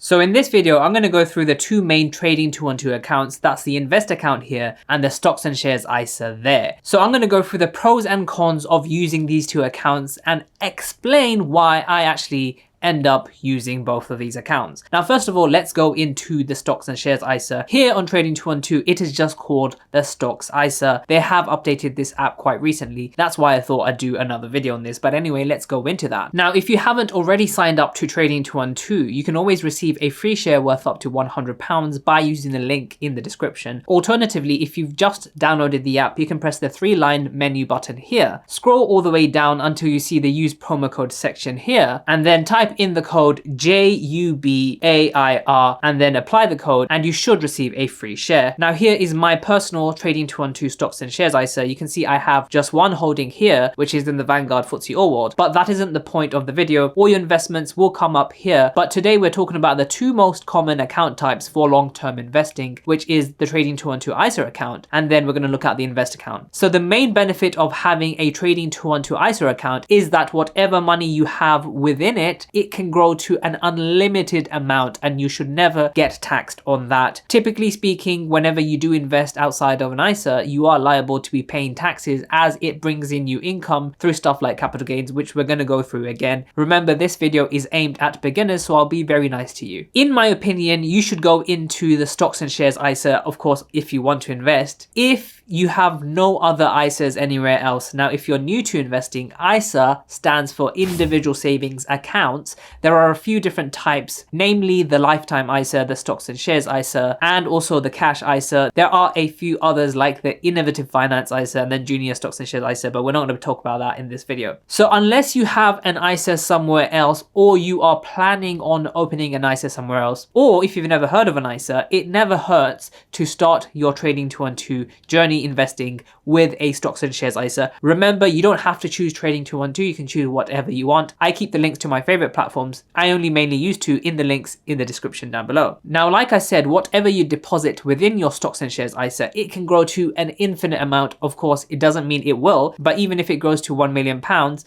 So in this video, I'm going to go through the two main trading 212 accounts. That's the invest account here and the stocks and shares ISA there. So I'm going to go through the pros and cons of using these two accounts and explain why I actually end up using both of these accounts. Now, first of all, let's go into the stocks and shares ISA. Here on Trading 212, it is just called the stocks ISA. They have updated this app quite recently. That's why I thought I'd do another video on this. But anyway, let's go into that. Now, if you haven't already signed up to Trading 212, you can always receive a free share worth up to £100 by using the link in the description. Alternatively, if you've just downloaded the app, you can press the 3-line menu button here. Scroll all the way down until you see the use promo code section here, and then type in the code JUBAIR and then apply the code, and you should receive a free share. Now, here is my personal Trading 212 stocks and shares ISA. You can see I have just one holding here, which is in the Vanguard FTSE All-World, but that isn't the point of the video. All your investments will come up here, but today we're talking about the two most common account types for long-term investing, which is the Trading 212 ISA account, and then we're going to look at the invest account. So the main benefit of having a Trading 212 ISA account is that whatever money you have within it can grow to an unlimited amount, and you should never get taxed on that. Typically speaking, whenever you do invest outside of an ISA, you are liable to be paying taxes as it brings in you income through stuff like capital gains, which we're going to go through again. Remember, this video is aimed at beginners, so I'll be very nice to you. In my opinion, you should go into the stocks and shares ISA, of course, if you want to invest. If you have no other ISAs anywhere else. Now, if you're new to investing, ISA stands for individual savings accounts. There are a few different types, namely the lifetime ISA, the stocks and shares ISA, and also the cash ISA. There are a few others like the innovative finance ISA and then junior stocks and shares ISA, but we're not going to talk about that in this video. So unless you have an ISA somewhere else, or you are planning on opening an ISA somewhere else, or if you've never heard of an ISA, it never hurts to start your Trading 212 journey investing with a stocks and shares ISA. Remember, you don't have to choose Trading 212, you can choose whatever you want. I keep the links to my favorite platforms I only mainly use to in the links in the description down below. Now, like I said, whatever you deposit within your stocks and shares ISA, it can grow to an infinite amount. Of course, it doesn't mean it will, but even if it grows to £1 million,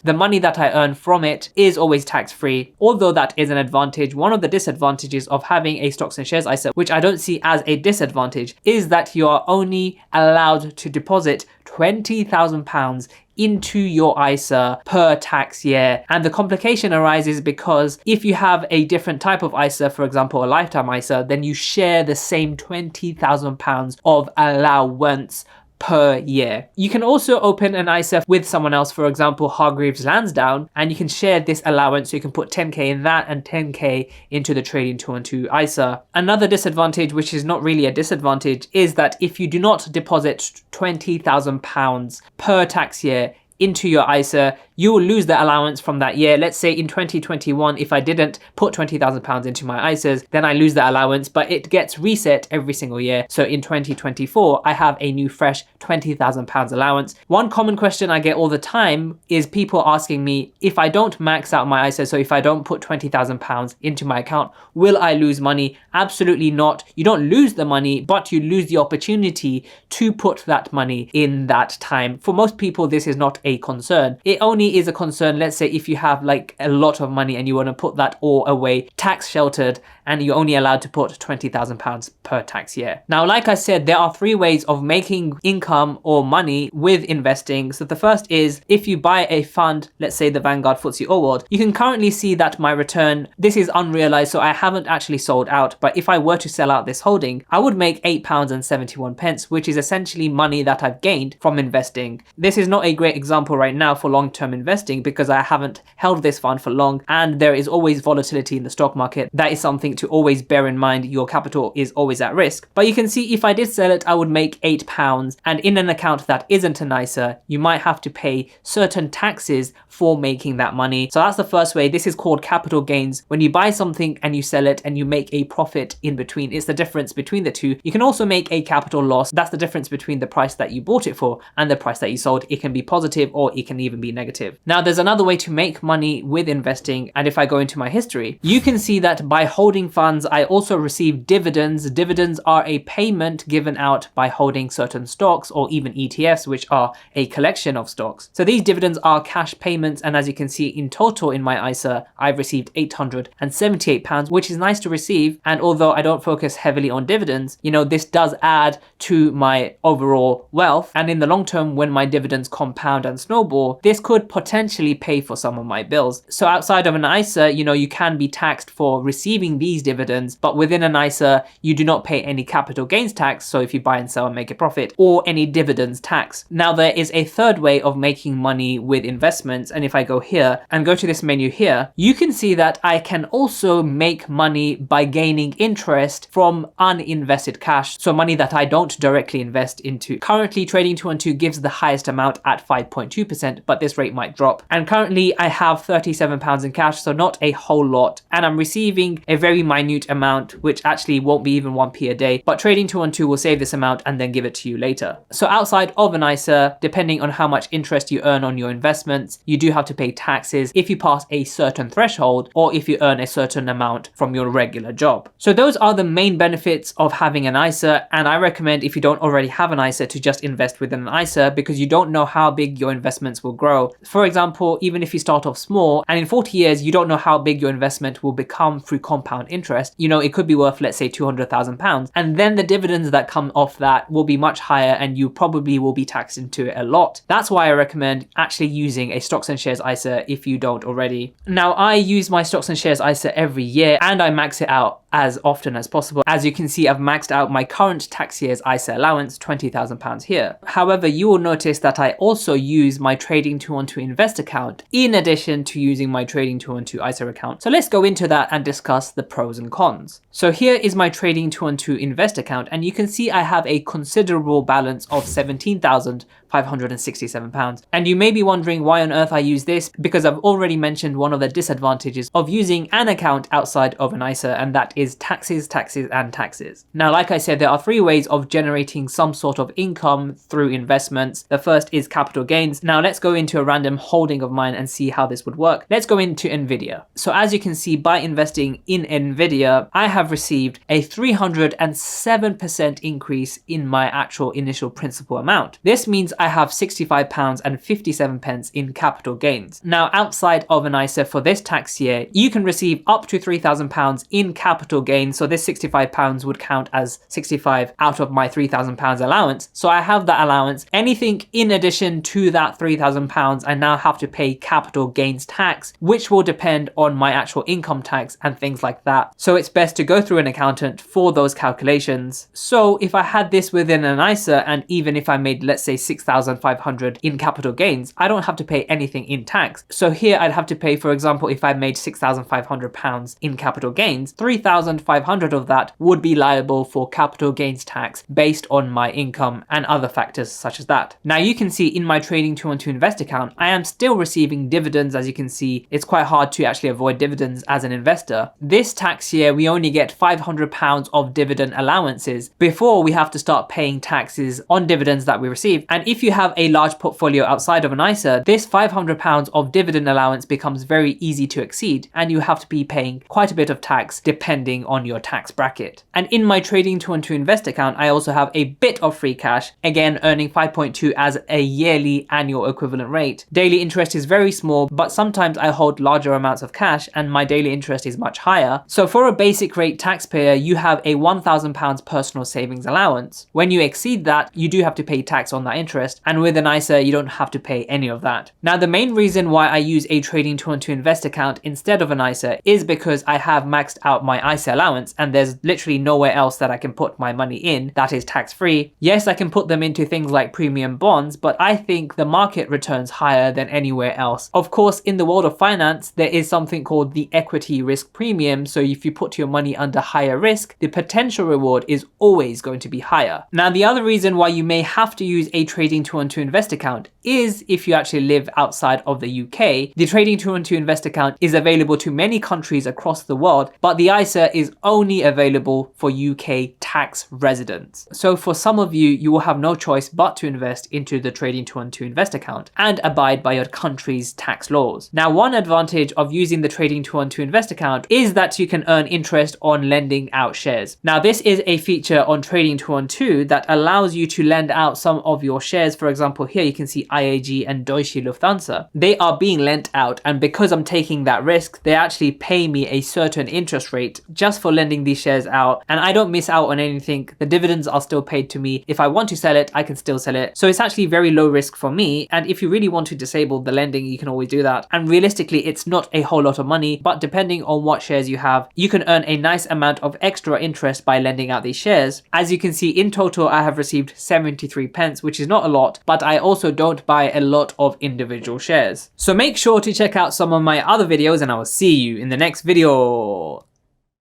the money that I earn from it is always tax-free. Although that is an advantage, one of the disadvantages of having a stocks and shares ISA, which I don't see as a disadvantage, is that you are only allowed to deposit £20,000 into your ISA per tax year. And the complication arises because if you have a different type of ISA, for example, a lifetime ISA, then you share the same £20,000 of allowance per year. You can also open an ISA with someone else, for example, Hargreaves Lansdown, and you can share this allowance. So you can put 10k in that and 10k into the Trading 212 ISA. Another disadvantage, which is not really a disadvantage, is that if you do not deposit £20,000 per tax year into your ISA, you will lose the allowance from that year. Let's say in 2021, if I didn't put £20,000 into my ISAs, then I lose the allowance, but it gets reset every single year. So in 2024, I have a new fresh £20,000 allowance. One common question I get all the time is people asking me, if I don't max out my ISA, so if I don't put £20,000 into my account, will I lose money? Absolutely not. You don't lose the money, but you lose the opportunity to put that money in that time. For most people, this is not a concern. It only is a concern, let's say, if you have like a lot of money and you want to put that all away tax sheltered, and you're only allowed to put £20,000 per tax year. Now, like I said, there are three ways of making income or money with investing. So the first is if you buy a fund, let's say the Vanguard FTSE All-World, you can currently see that my return, this is unrealized, so I haven't actually sold out, but if I were to sell out this holding, I would make £8.71, which is essentially money that I've gained from investing. This is not a great example right now for long-term investing because I haven't held this fund for long, and there is always volatility in the stock market. That is something to always bear in mind. Your capital is always at risk. But you can see if I did sell it, I would make £8, and in an account that isn't an ISA, you might have to pay certain taxes for making that money. So that's the first way. This is called capital gains. When you buy something and you sell it and you make a profit in between, it's the difference between the two. You can also make a capital loss. That's the difference between the price that you bought it for and the price that you sold. It can be positive or it can even be negative. Now, there's another way to make money with investing, and if I go into my history, you can see that by holding receiving funds, I also receive dividends. Dividends are a payment given out by holding certain stocks or even ETFs, which are a collection of stocks. So these dividends are cash payments, and as you can see in total in my ISA, I've received £878, which is nice to receive. And although I don't focus heavily on dividends, this does add to my overall wealth. And in the long term, when my dividends compound and snowball, this could potentially pay for some of my bills. So outside of an ISA, you can be taxed for receiving these dividends, but within an ISA, you do not pay any capital gains tax. So if you buy and sell and make a profit, or any dividends tax. Now there is a third way of making money with investments. And if I go here and go to this menu here, you can see that I can also make money by gaining interest from uninvested cash. So money that I don't directly invest into. Currently Trading 212 gives the highest amount at 5.2%, but this rate might drop. And currently I have £37 in cash, so not a whole lot. And I'm receiving a very minute amount, which actually won't be even 1p a day, but Trading 212 will save this amount and then give it to you later. So outside of an ISA, depending on how much interest you earn on your investments, you do have to pay taxes if you pass a certain threshold or if you earn a certain amount from your regular job. So those are the main benefits of having an ISA, and I recommend, if you don't already have an ISA, to just invest within an ISA, because you don't know how big your investments will grow. For example, even if you start off small and in 40 years you don't know how big your investment will become through compound interest, it could be worth, let's say, £200,000, and then the dividends that come off that will be much higher and you probably will be taxed into it a lot. That's why I recommend actually using a stocks and shares ISA if you don't already. Now I use my stocks and shares ISA every year and I max it out as often as possible. As you can see, I've maxed out my current tax year's ISA allowance, £20,000 here. However, you will notice that I also use my Trading 212 Invest account in addition to using my Trading 212 ISA account. So let's go into that and discuss the pros and cons. So here is my Trading 212 Invest account, and you can see I have a considerable balance of £17,567. And you may be wondering why on earth I use this, because I've already mentioned one of the disadvantages of using an account outside of an ISA, and that is taxes, taxes, and taxes. Now, like I said, there are three ways of generating some sort of income through investments. The first is capital gains. Now let's go into a random holding of mine and see how this would work. Let's go into Nvidia. So as you can see, by investing in Nvidia, I have received a 307% increase in my actual initial principal amount. This means I have £65.57 in capital gains. Now, outside of an ISA for this tax year, you can receive up to £3,000 in capital gains. So this £65 would count as 65 out of my £3,000 allowance. So I have that allowance. Anything in addition to that £3,000, I now have to pay capital gains tax, which will depend on my actual income tax and things like that. So it's best to go through an accountant for those calculations. So if I had this within an ISA, and even if I made, let's say, 6,500 in capital gains, I don't have to pay anything in tax. So here I'd have to pay, for example, if I made £6,500 in capital gains, 3,500 of that would be liable for capital gains tax based on my income and other factors such as that. Now you can see in my Trading 212 Invest account, I am still receiving dividends. As you can see, it's quite hard to actually avoid dividends as an investor. This tax year, we only get £500 of dividend allowances before we have to start paying taxes on dividends that we receive. And if you have a large portfolio outside of an ISA, this £500 of dividend allowance becomes very easy to exceed, and you have to be paying quite a bit of tax depending on your tax bracket. And in my Trading 212 Invest account, I also have a bit of free cash, again earning 5.2 as a yearly annual equivalent rate. Daily interest is very small, but sometimes I hold larger amounts of cash and my daily interest is much higher. So for a basic rate taxpayer, you have a £1,000 personal savings allowance. When you exceed that, you do have to pay tax on that interest, and with an ISA, you don't have to pay any of that. Now, the main reason why I use a Trading 212 Invest account instead of an ISA is because I have maxed out my ISA allowance and there's literally nowhere else that I can put my money in that is tax-free. Yes, I can put them into things like premium bonds, but I think the market returns higher than anywhere else. Of course, in the world of finance, there is something called the equity risk premium. So if you put your money under higher risk, the potential reward is always going to be higher. Now, the other reason why you may have to use a Trading 212 Invest account is if you actually live outside of the UK. The Trading 212 Invest account is available to many countries across the world, but the ISA is only available for UK tax residents. So for some of you, you will have no choice but to invest into the Trading 212 Invest account and abide by your country's tax laws. Now, one advantage of using the Trading 212 Invest account is that you can earn interest on lending out shares. Now, this is a feature on Trading 212 that allows you to lend out some of your shares. For example, here you can see IAG and Deutsche Lufthansa. They are being lent out, and because I'm taking that risk, they actually pay me a certain interest rate just for lending these shares out, and I don't miss out on anything. The dividends are still paid to me. If I want to sell it, I can still sell it. So it's actually very low risk for me, and if you really want to disable the lending, you can always do that. And realistically, it's not a whole lot of money, but depending on what shares you have, you can earn a nice amount of extra interest by lending out these shares. As you can see, in total, I have received 73 pence, which is not a lot, but I also don't buy a lot of individual shares. So make sure to check out some of my other videos, and I will see you in the next video.